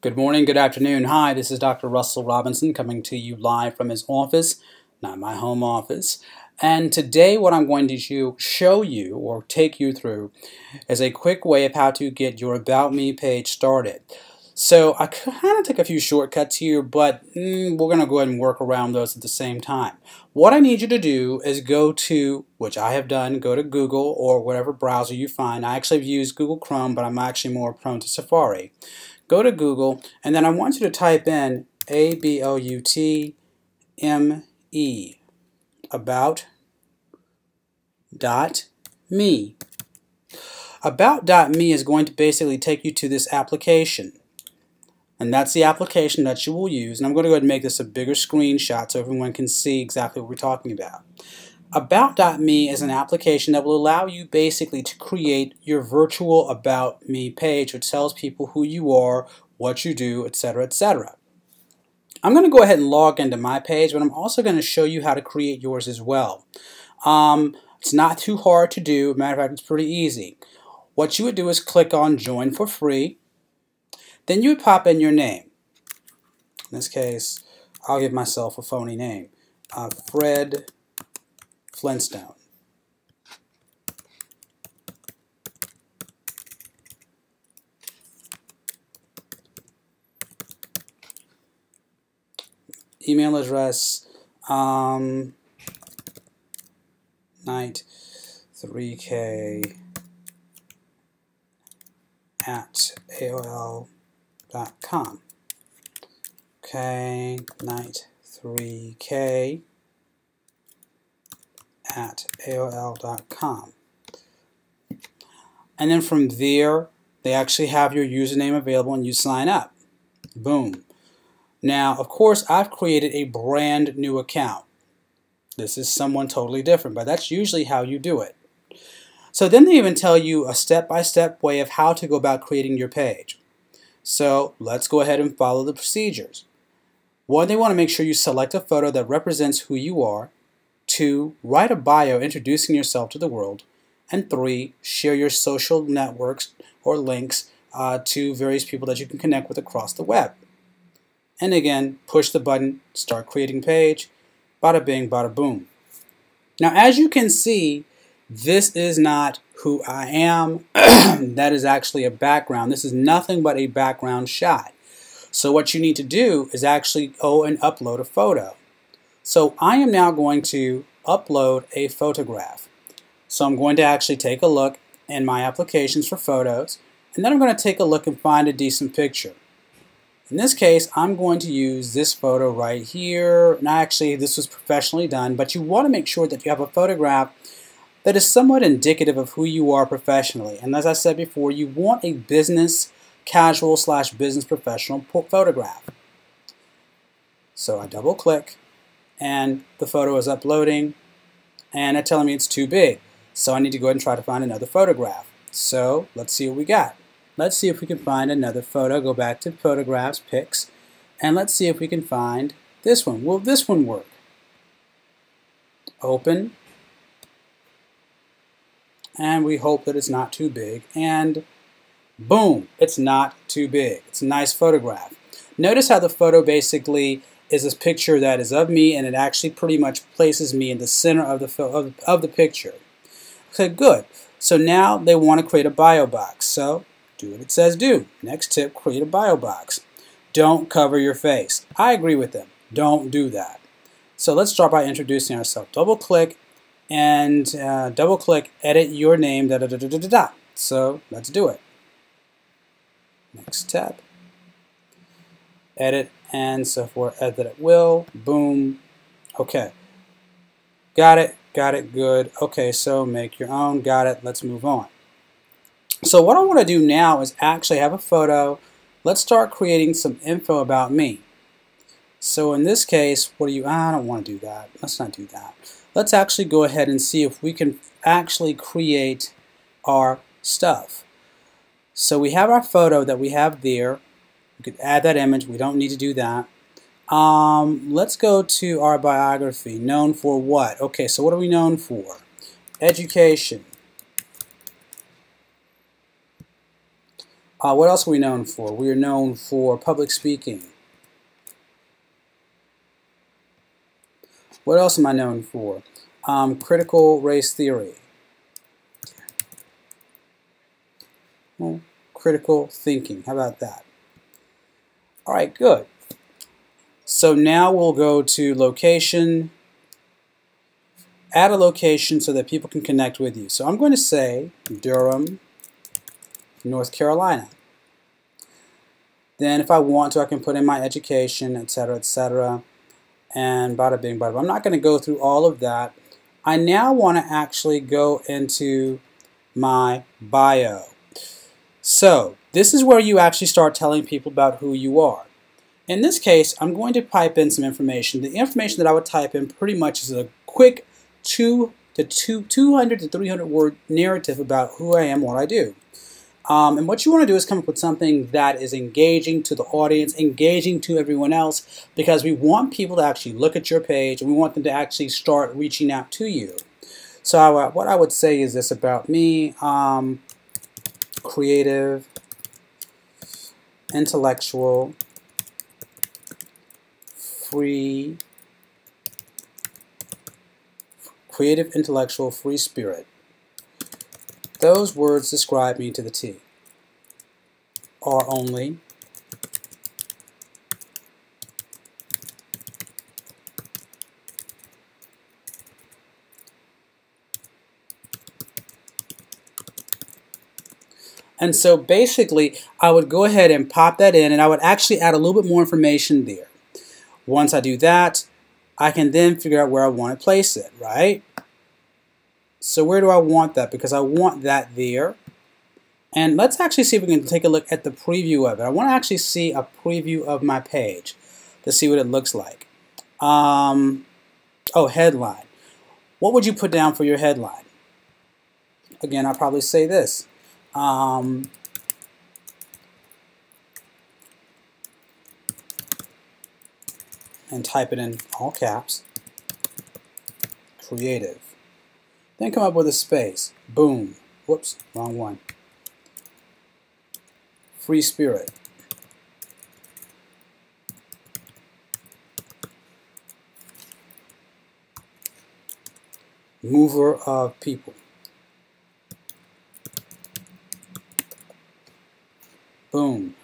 Good morning, good afternoon. Hi, this is Dr. Russell Robinson coming to you live from his office, not my home office. And today what I'm going to show you or take you through is a quick way of how to get your About Me page started. So I kind of took a few shortcuts here, but we're going to go ahead and work around those at the same time. What I need you to do is go to, which I have done, go to Google or whatever browser you find. I actually have used Google Chrome, but I'm actually more prone to Safari. Go to Google, and then I want you to type in aboutme, about.me. About.me is going to basically take you to this application. And that's the application that you will use. And I'm going to go ahead and make this a bigger screenshot so everyone can see exactly what we're talking about. About.me is an application that will allow you basically to create your virtual About Me page, which tells people who you are, what you do, etc., etc. I'm going to go ahead and log into my page, but I'm also going to show you how to create yours as well. It's not too hard to do. Matter of fact, it's pretty easy. What you would do is click on Join for Free. Then you would pop in your name. In this case, I'll give myself a phony name. Fred Flintstone. Email address, night3k at AOL.com. Okay, night3k at AOL.com. And then from there, they actually have your username available and you sign up. Boom. Now, of course, I've created a brand new account. This is someone totally different, but that's usually how you do it. So then they even tell you a step-by-step way of how to go about creating your page. So let's go ahead and follow the procedures. One, they want to make sure you select a photo that represents who you are. 2, write a bio introducing yourself to the world. And 3, share your social networks or links to various people that you can connect with across the web. And again, push the button, start creating page, bada bing, bada boom. Now as you can see, this is not who I am. That is actually a background. This is nothing but a background shot. So what you need to do is actually go and upload a photo. So I am now going to upload a photograph. So I'm going to actually take a look in my applications for photos, and then I'm going to take a look and find a decent picture. In this case, I'm going to use this photo right here. Now actually, this was professionally done, but you want to make sure that you have a photograph that is somewhat indicative of who you are professionally. And as I said before, you want a business casual / business professional photograph. So I double click and the photo is uploading and it's telling me it's too big. So I need to go ahead and try to find another photograph. So let's see what we got. Let's see if we can find another photo. Go back to photographs, pics, and let's see if we can find this one. Will this one work? Open. And we hope that it's not too big. And boom, it's not too big. It's a nice photograph. Notice how the photo basically is this picture that is of me, and it actually pretty much places me in the center of the picture. Okay, good. So now they want to create a bio box. So do what it says do. Next tip, create a bio box. Don't cover your face. I agree with them. Don't do that. So let's start by introducing ourselves. Double click and double click, edit your name, da da da da da da. So let's do it. Next tab. Edit and so forth. Edit at will. Boom. Okay. Got it. Got it. Good. Okay, so make your own. Got it. Let's move on. So what I want to do now is actually have a photo. Let's start creating some info about me. So in this case, I don't want to do that. Let's not do that. Let's actually go ahead and see if we can actually create our stuff. So we have our photo that we have there. We could add that image. We don't need to do that. Let's go to our biography. Known for what? Okay, so what are we known for? Education. What else are we known for? We are known for public speaking. What else am I known for? Critical race theory. Well, critical thinking. How about that? All right, good. So now we'll go to location. Add a location so that people can connect with you. So I'm going to say Durham, North Carolina. Then if I want to, I can put in my education, etc., etc., and bada bing, bada bing. I'm not going to go through all of that. I now want to actually go into my bio. So this is where you actually start telling people about who you are. In this case, I'm going to type in some information. The information that I would type in pretty much is a quick 200 to 300 word narrative about who I am, what I do. And what you want to do is come up with something that is engaging to the audience, engaging to everyone else, because we want people to actually look at your page and we want them to actually start reaching out to you. So what I would say is this about me: creative, intellectual, free spirit. Those words describe me to the T. Are only and so basically I would go ahead and pop that in, and I would actually add a little bit more information there. Once I do that, I can then figure out where I want to place it, right? So where do I want that? Because I want that there. And let's actually see if we can take a look at the preview of it. I want to actually see a preview of my page to see what it looks like. Oh, headline. What would you put down for your headline? Again, I'll probably say this. And type it in all caps. Creative. Then come up with a space. Boom. Whoops, wrong one. Free spirit. Mover of people. Boom.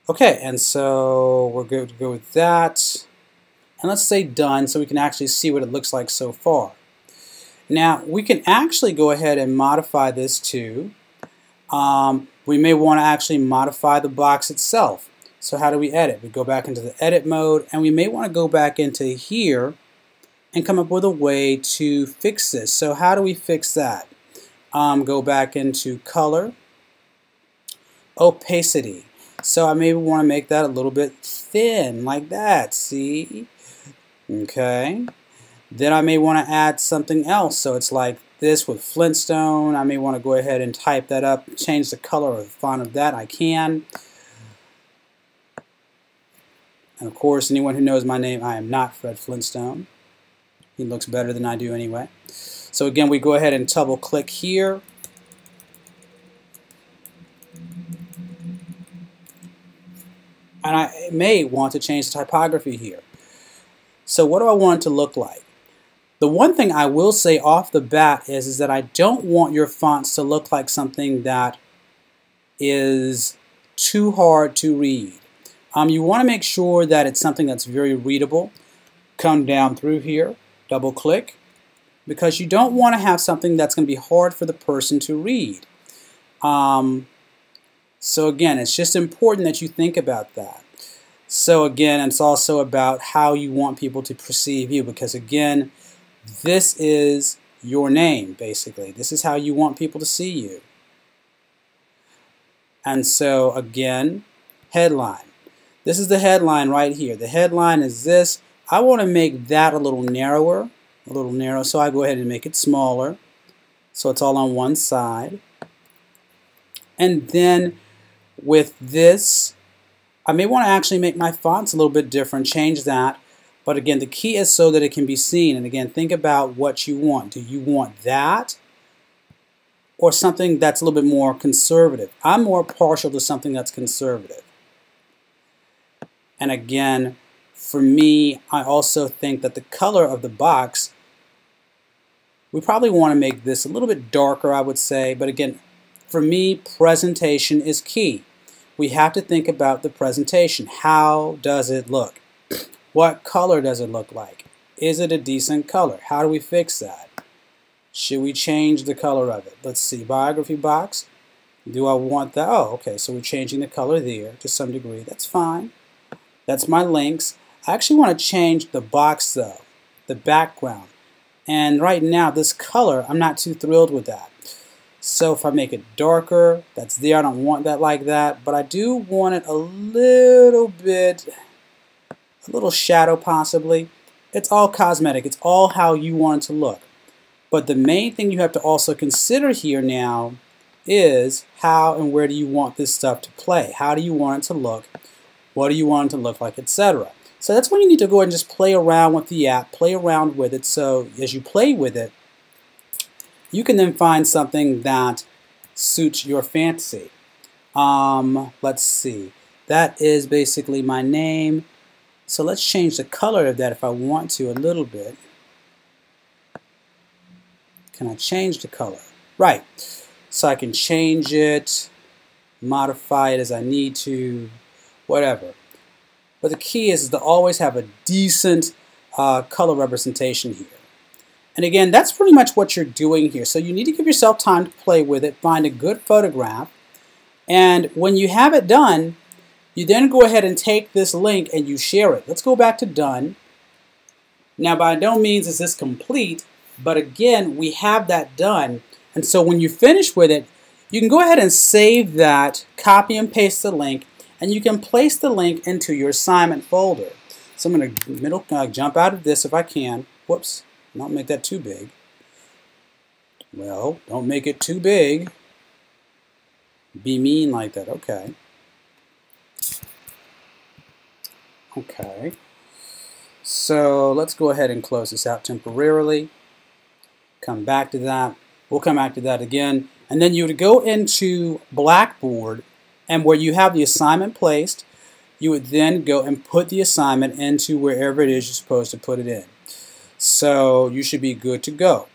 Okay, and so we're good to go with that. And let's say done so we can actually see what it looks like so far. Now, we can actually go ahead and modify this too. We may want to actually modify the box itself. So how do we edit? We go back into the edit mode, and we may want to go back into here and come up with a way to fix this. So how do we fix that? Go back into color, opacity. So I maybe want to make that a little bit thin, like that, see? Okay. Then I may want to add something else. So it's like this with Flintstone. I may want to go ahead and type that up, change the color or the font of that. I can. And of course, anyone who knows my name, I am not Fred Flintstone. He looks better than I do anyway. So again, we go ahead and double click here. And I may want to change the typography here. So what do I want it to look like? The one thing I will say off the bat is that I don't want your fonts to look like something that is too hard to read. You want to make sure that it's something that's very readable. Come down through here, double click, because you don't want to have something that's going to be hard for the person to read. So again, it's just important that you think about that. So again, it's also about how you want people to perceive you, because again, this is your name, basically. This is how you want people to see you. And so again, headline. This is the headline right here. The headline is this. I want to make that a little narrower, so I go ahead and make it smaller, so it's all on one side. And then with this, I may want to actually make my fonts a little bit different, change that. But again, the key is so that it can be seen. And again, think about what you want. Do you want that? or something that's a little bit more conservative. I'm more partial to something that's conservative. And again, for me, I also think that the color of the box, we probably want to make this a little bit darker, I would say. But again, for me, presentation is key. We have to think about the presentation. How does it look? What color does it look like? Is it a decent color? How do we fix that? Should we change the color of it? Let's see, biography box. Do I want that? Oh, okay, so we're changing the color there to some degree. That's fine. That's my links. I actually want to change the box though, the background. And right now, this color, I'm not too thrilled with that. So if I make it darker, that's there. I don't want that like that, but I do want it a little bit, a little shadow possibly. It's all cosmetic. It's all how you want it to look. But the main thing you have to also consider here now is how and where do you want this stuff to play? How do you want it to look? What do you want it to look like, etc. So that's when you need to go and just play around with the app, play around with it. So as you play with it, you can then find something that suits your fantasy. Let's see. That is basically my name. So let's change the color of that if I want to a little bit. Can I change the color? Right. So I can change it, modify it as I need to, whatever. But the key is to always have a decent color representation here. And again, that's pretty much what you're doing here. So you need to give yourself time to play with it, find a good photograph, and when you have it done, you then go ahead and take this link and you share it. Let's go back to done. Now, by no means is this complete, but again, we have that done. And so when you finish with it, you can go ahead and save that, copy and paste the link, and you can place the link into your assignment folder. So I'm going to jump out of this if I can. Whoops. Don't make that too big. Well, don't make it too big. Be mean like that. Okay. Okay. So let's go ahead and close this out temporarily. Come back to that. We'll come back to that again. And then you would go into Blackboard, and where you have the assignment placed, you would then go and put the assignment into wherever it is you're supposed to put it in. So you should be good to go.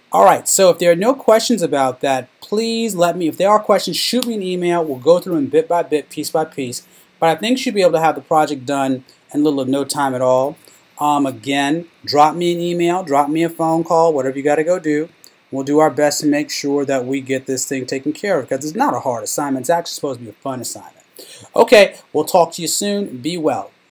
All right, so if there are no questions about that, please let me, if there are questions, shoot me an email. We'll go through them bit by bit, piece by piece. But I think you should be able to have the project done in a little of no time at all. Again, drop me an email, drop me a phone call, whatever you got to go do. We'll do our best to make sure that we get this thing taken care of, because it's not a hard assignment. It's actually supposed to be a fun assignment. Okay, we'll talk to you soon. Be well.